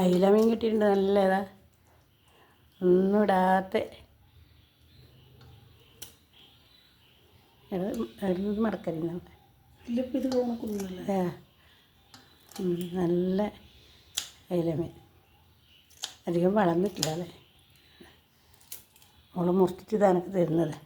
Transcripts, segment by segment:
അയില മീൻ കിട്ടിയിട്ടുണ്ട് നല്ലതാ, ഒന്നും ഇടാത്ത. മടക്കരുന്ന ഇത് തോന്നിക്കുന്നല്ലേ. നല്ല അയില മീൻ, അധികം വളർന്നിട്ടില്ല അല്ലേ. അവൾ മുറിച്ചിട്ട് ഇതാനൊക്കെ തരുന്നത്.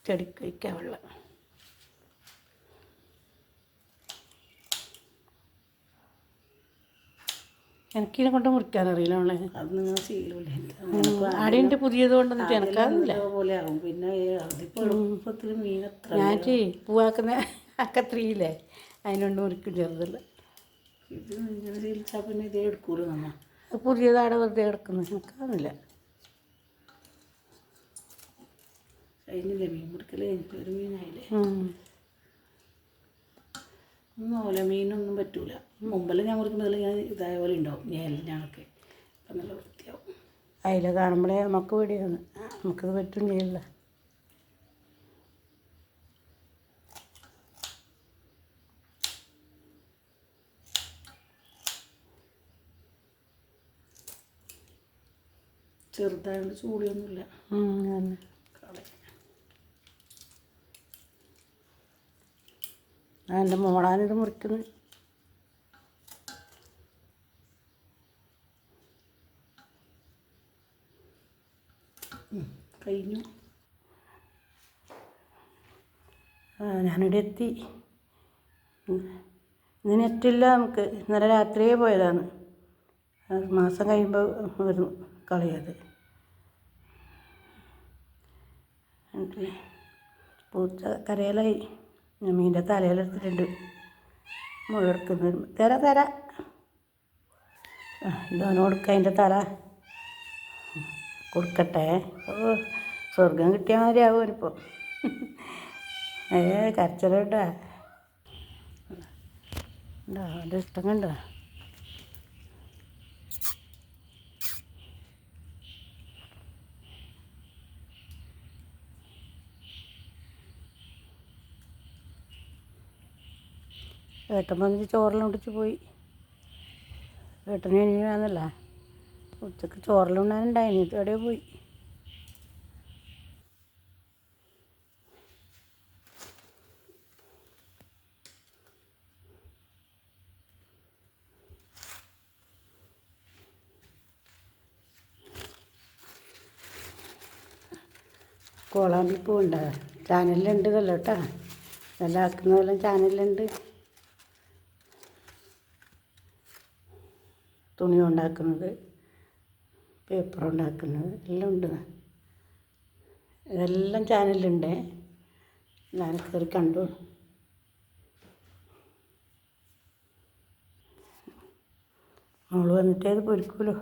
ചെടിക്ക് വയ്ക്കാൻ വെള്ളം. എനിക്കിനെ കൊണ്ട് മുറിക്കാനറിയില്ല അവളെ. അത് നിങ്ങൾ ശീലമില്ലേ. ആടിൻ്റെ പുതിയത് കൊണ്ടുവന്നിട്ട് എനക്കറിയില്ല പോലെ ആകും. പിന്നെ അതിപ്പോൾ എളുപ്പത്തിൽ മീൻ എത്ര ഞാൻ പൂവാക്കുന്ന കത്രിയില്ലേ അതിനോണ്ട് മുറിക്കും ചെറുതല്ല. ഇത് ഇങ്ങനെ ശീലിച്ചാൽ പിന്നെ ഇതേ എടുക്കൂലോ നമ്മൾ. പുതിയതാടെ വെറുതെ കിടക്കുന്നു, എനിക്കറിയില്ല. കഴിഞ്ഞില്ലേ മീൻ പിടിക്കൽ കഴിഞ്ഞിട്ട് ഒരു മീനായില്ലേ. ഒന്നും ആവില്ല, മീനൊന്നും പറ്റൂല. മുമ്പെല്ലാം ഞാൻ മുറിക്കുന്നതിൽ ഞാൻ ഇതായ പോലെ ഉണ്ടാവും ഞങ്ങൾക്ക്. അപ്പം നല്ല വൃത്തിയാവും. അതിൽ കാണുമ്പോഴേ നമുക്ക് പേടിയാണ്, നമുക്കത് പറ്റും ചെയ്യില്ല. ചെറുതായതുകൊണ്ട് ചൂടിയൊന്നുമില്ല. എൻ്റെ മോളാനിത് മുറിക്കുന്നത്. കഴിഞ്ഞു. ഞാനിവിടെ എത്തി. ഇന്ന് നെറ്റില്ല നമുക്ക്. ഇന്നലെ രാത്രിയേ പോയതാണ്. മാസം കഴിയുമ്പോൾ വരും കളയത്. പൂച്ച കരയിലായി. ഞാൻ മീൻ്റെ തലയിലെടുത്തിട്ടുണ്ട്, മുഴുവെടുക്കുന്നത്. തരാം ഇതോന് കൊടുക്കാം. അതിൻ്റെ തല കൊടുക്കട്ടെ. സ്വർഗം കിട്ടിയ മാതിരി ആവുമനിപ്പോൾ. കരച്ചിലുണ്ടാ അത് ഇഷ്ടം കണ്ടോ. ഏട്ടൻ വന്നിട്ട് ചോറെല്ലാം കുടിച്ച് പോയി. ഏട്ടന് വേണമെന്നല്ല, ഉച്ചക്ക് ചോറെല്ലാം ഉണ്ടായിട്ടുണ്ടായിരുന്നു. എവിടെയോ പോയി. കോളാമ്പി പൂവുണ്ട ചാനലിലുണ്ട് ഇതല്ലോ കേട്ടോ. ഇതെല്ലാം ആക്കുന്നതെല്ലാം ചാനലിലുണ്ട്. തുണി ഉണ്ടാക്കുന്നത്, പേപ്പർ ഉണ്ടാക്കുന്നത് എല്ലാം ഉണ്ട്. ഇതെല്ലാം ചാനലുണ്ട്. ഞാൻ കയറി കണ്ടു. മോള് വന്നിട്ടേ അത് പൊരിക്കുമല്ലോ.